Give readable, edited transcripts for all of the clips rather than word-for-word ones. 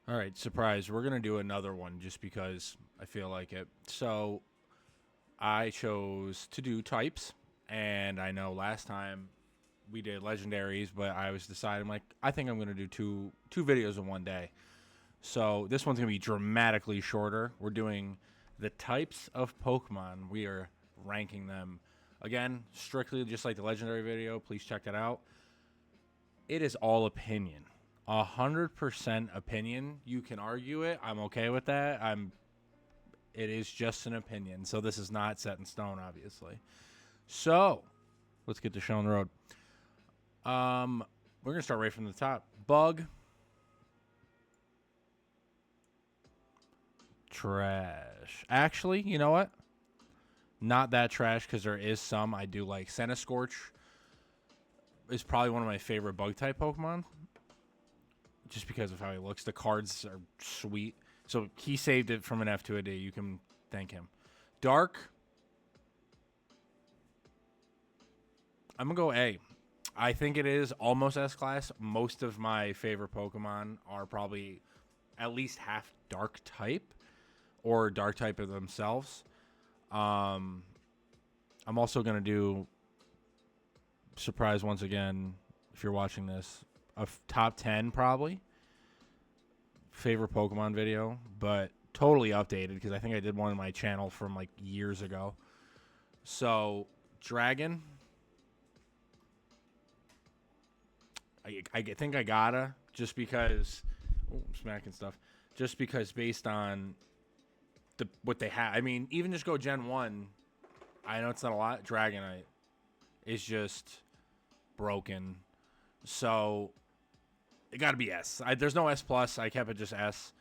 All right, surprise. We're going to do another one just because I feel like it. So I chose to do types, and I know last time we did legendaries, but I was deciding like I think I'm going to do two videos in one day. So this one's going to be dramatically shorter. We're doing the types of Pokemon. We are ranking them. Again, strictly just like the legendary video. Please check that out. It is all opinion. 100% opinion. You can argue it. I'm okay with that. It is just an opinion. So this is not set in stone, obviously. So let's get the show on the road. We're gonna start right from the top. Bug, trash. Actually, you know what? Not that trash because there is some I do like. Centiskorch is probably one of my favorite bug type Pokemon, just because of how he looks. The cards are sweet. So he saved it from an F to a D. You can thank him. Dark, I'm gonna go A. I think it is almost S class. Most of my favorite Pokemon are probably at least half dark type or dark type of themselves. Um, I'm also gonna do surprise once again. If you're watching this, a top 10 probably favorite Pokemon video, but totally updated because I think I did one on my channel from like years ago. So Dragon, I think I gotta just because I'm smacking stuff. Just because based on what they have, I mean, even just go Gen 1. I know it's not a lot. Dragonite is just broken. So it got to be S. There's no S plus. I kept it just S.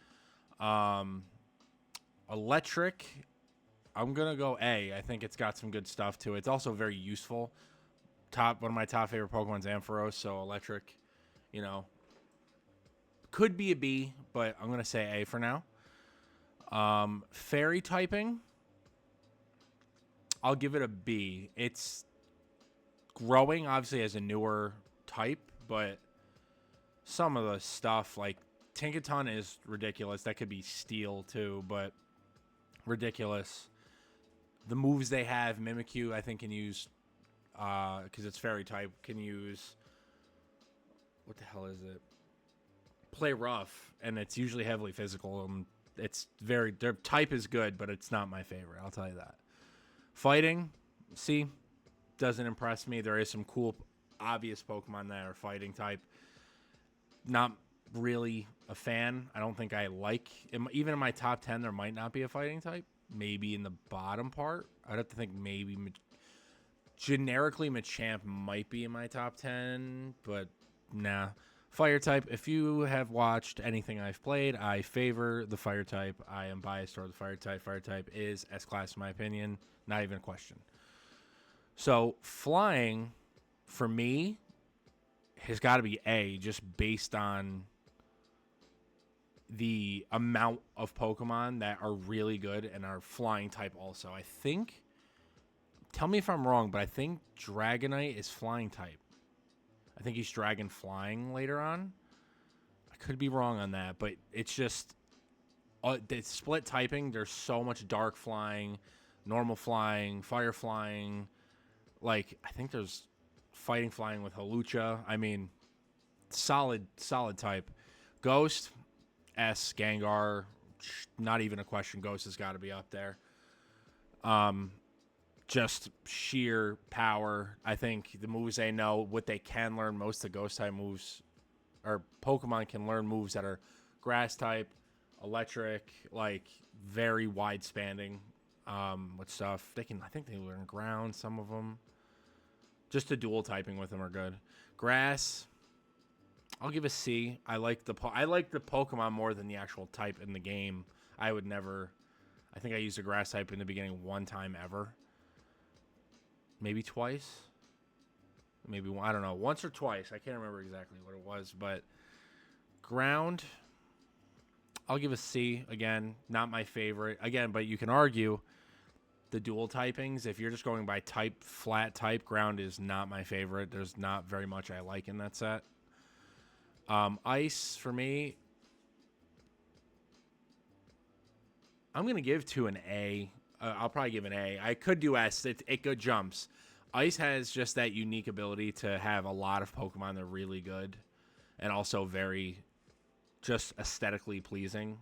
Um, Electric, I'm gonna go A. I think it's got some good stuff to it. It's also very useful. One of my top favorite Pokemon's Ampharos. So Electric, you know, could be a B, but I'm gonna say A for now. Fairy typing, I'll give it a B. It's growing obviously as a newer type, but some of the stuff like Tinkaton is ridiculous. That could be Steel too, but ridiculous. The moves they have, Mimikyu, I think can use because it's fairy type. Can use what the hell is it? Play rough, and it's usually heavily physical. And it's very their type is good, but it's not my favorite. I'll tell you that. Fighting, see, doesn't impress me. There is some cool, obvious Pokemon that are fighting type. Not really a fan. I don't think I like even in my top 10. There might not be a fighting type. Maybe in the bottom part. I'd have to think maybe generically Machamp might be in my top 10, but nah. Fire type, if you have watched anything I've played, I favor the fire type. I am biased toward the fire type. Fire type is S class in my opinion. Not even a question. So flying, for me, has got to be A, just based on the amount of Pokemon that are really good and are flying type also. I think, tell me if I'm wrong, but I think Dragonite is flying type. I think he's dragon flying later on. I could be wrong on that, but it's just it's split typing. There's so much dark flying, normal flying, fire flying. Like I think there's fighting flying with Hawlucha. I mean, solid type. Ghost, S, Gengar, not even a question. Ghost has got to be up there. Just sheer power. I think the moves they know, what they can learn, most of the Ghost type moves, or Pokemon can learn moves that are Grass type, Electric, like very wide spanning. With stuff they can, I think they learn Ground. Some of them, just the dual typing with them are good. Grass, I'll give a C. I like the Pokemon more than the actual type in the game. I would never. I think I used a Grass type in the beginning one time ever. Maybe twice. Maybe I don't know. Once or twice. I can't remember exactly what it was, but Ground, I'll give a C. Again, not my favorite. Again, but you can argue the dual typings. If you're just going by type, flat type, Ground is not my favorite. There's not very much I like in that set. Ice, for me, I'm gonna give to an A. I'll probably give an A. I could do S. It good jumps. Ice has just that unique ability to have a lot of Pokemon that are really good, and also very just aesthetically pleasing.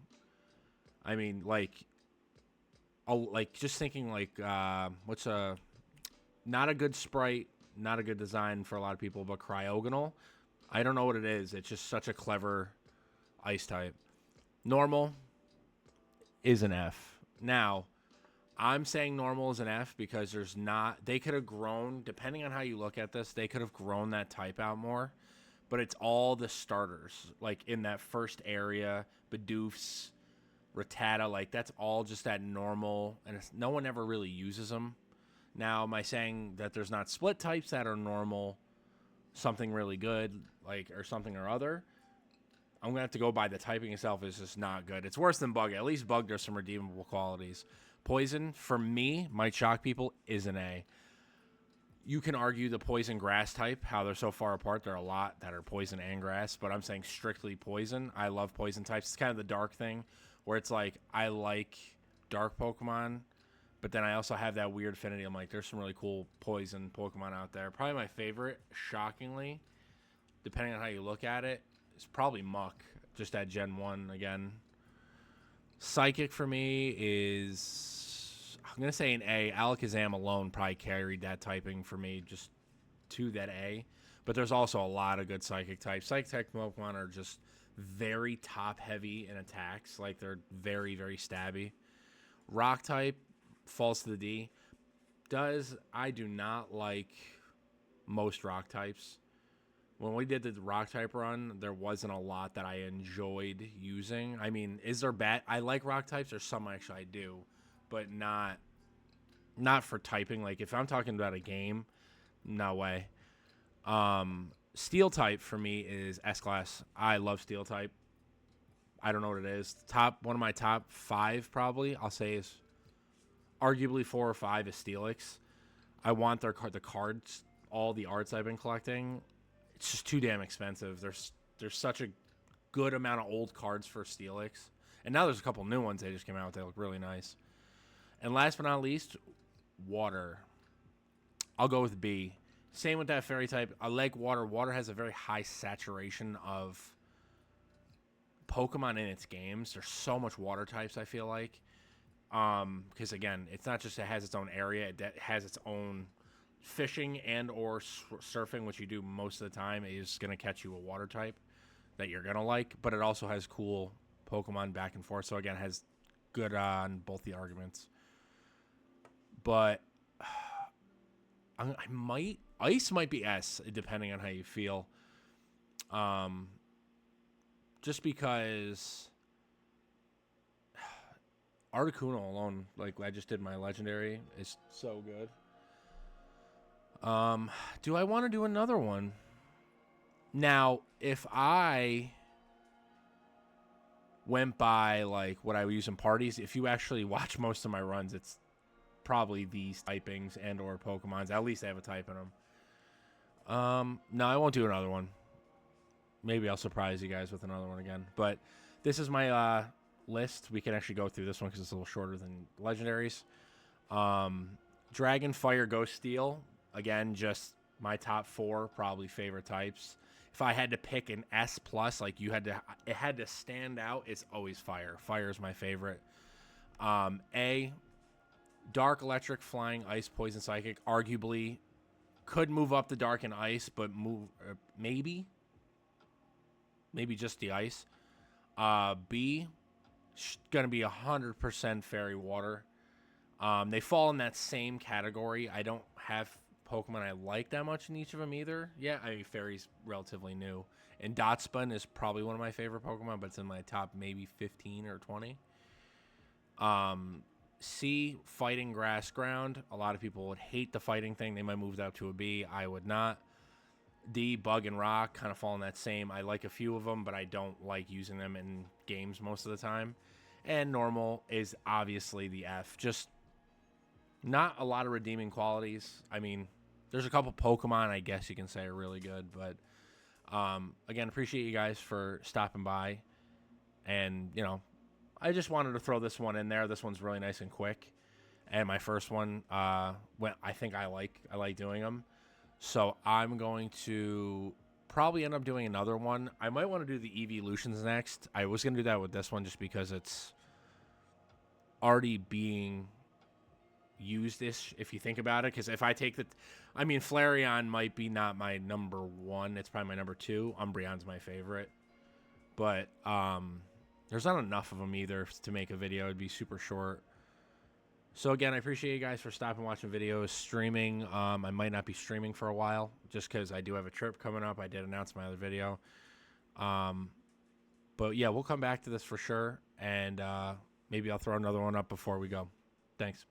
I mean, like just thinking like what's a not a good sprite, not a good design for a lot of people, but Cryogonal. I don't know what it is. It's just such a clever ice type. Normal is an F. Now, I'm saying normal is an F because there's not. They could have grown, depending on how you look at this, they could have grown that type out more. But it's all the starters, like in that first area, Bidoofs, Rattata, like that's all just that normal, and no one ever really uses them. Now, am I saying that there's not split types that are normal, something really good, like or something or other? I'm gonna have to go by the typing itself is just not good. It's worse than Bug. At least Bug there's some redeemable qualities. Poison for me might shock people is an A. You can argue the poison grass type, how they're so far apart. There are a lot that are poison and grass, but I'm saying strictly poison. I love poison types. It's kind of the dark thing where it's like I like dark Pokemon, but then I also have that weird affinity. I'm like, there's some really cool poison Pokemon out there. Probably my favorite, shockingly, depending on how you look at it, is probably Muck, just at Gen 1 again. Psychic for me is, I'm going to say an A. Alakazam alone probably carried that typing for me just to that A. But there's also a lot of good Psychic types. Psychic type Pokemon are just very top heavy in attacks. Like they're very, very stabby. Rock type falls to the D. I do not like most rock types. When we did the rock type run, there wasn't a lot that I enjoyed using. I mean, is there bad? I like rock types. There's some actually I do, but not for typing. Like if I'm talking about a game, no way. Steel type for me is S-Class. I love Steel type. I don't know what it is. One of my top 5 probably I'll say is arguably 4 or 5 is Steelix. I want the cards, all the arts I've been collecting. It's just too damn expensive. There's such a good amount of old cards for Steelix. And now there's a couple new ones they just came out with. They look really nice. And last but not least, water. I'll go with B. Same with that fairy type. I like water. Water has a very high saturation of Pokemon in its games. There's so much water types, I feel like. Because, again, it's not just it has its own area. It has its own fishing and or surfing, which you do most of the time, is going to catch you a water type that you're going to like. But it also has cool Pokemon back and forth. So, again, it has good on both the arguments. But Ice might be S, depending on how you feel. Just because Articuno alone, like I just did my legendary, is so good. Do I want to do another one? Now, if I went by like what I would use in parties, if you actually watch most of my runs, it's probably these typings and or Pokemons. At least they have a type in them. No, I won't do another one. Maybe I'll surprise you guys with another one again. But this is my list. We can actually go through this one because it's a little shorter than legendaries. Dragon, Fire, Ghost, Steel. Again, just my top 4 probably favorite types. If I had to pick an S plus, like it had to stand out. It's always Fire. Fire is my favorite. A, Dark, Electric, Flying, Ice, Poison, Psychic. Arguably, could move up the Dark and Ice, but maybe just the Ice. B, gonna be 100% Fairy, Water. They fall in that same category. I don't have Pokemon I like that much in each of them either. Yeah, I mean, Fairy's relatively new. And Dotspun is probably one of my favorite Pokemon, but it's in my top maybe 15 or 20. C, Fighting, Grass, Ground. A lot of people would hate the fighting thing. They might move that up to a B. I would not. D, Bug and Rock kind of fall in that same. I like a few of them, but I don't like using them in games most of the time. And Normal is obviously the F. Just not a lot of redeeming qualities. I mean, there's a couple Pokemon I guess you can say are really good, but again, appreciate you guys for stopping by, and I just wanted to throw this one in there. This one's really nice and quick. And my first one, well, I think I like doing them. So I'm going to probably end up doing another one. I might want to do the evolutions next. I was going to do that with this one just because it's already being used-ish, if you think about it. Because if I take the... I mean, Flareon might be not my number one. It's probably my number two. Umbreon's my favorite. But there's not enough of them either to make a video. It'd be super short. So again, I appreciate you guys for stopping watching videos, streaming. I might not be streaming for a while just because I do have a trip coming up. I did announce my other video. But yeah, we'll come back to this for sure. And maybe I'll throw another one up before we go. Thanks.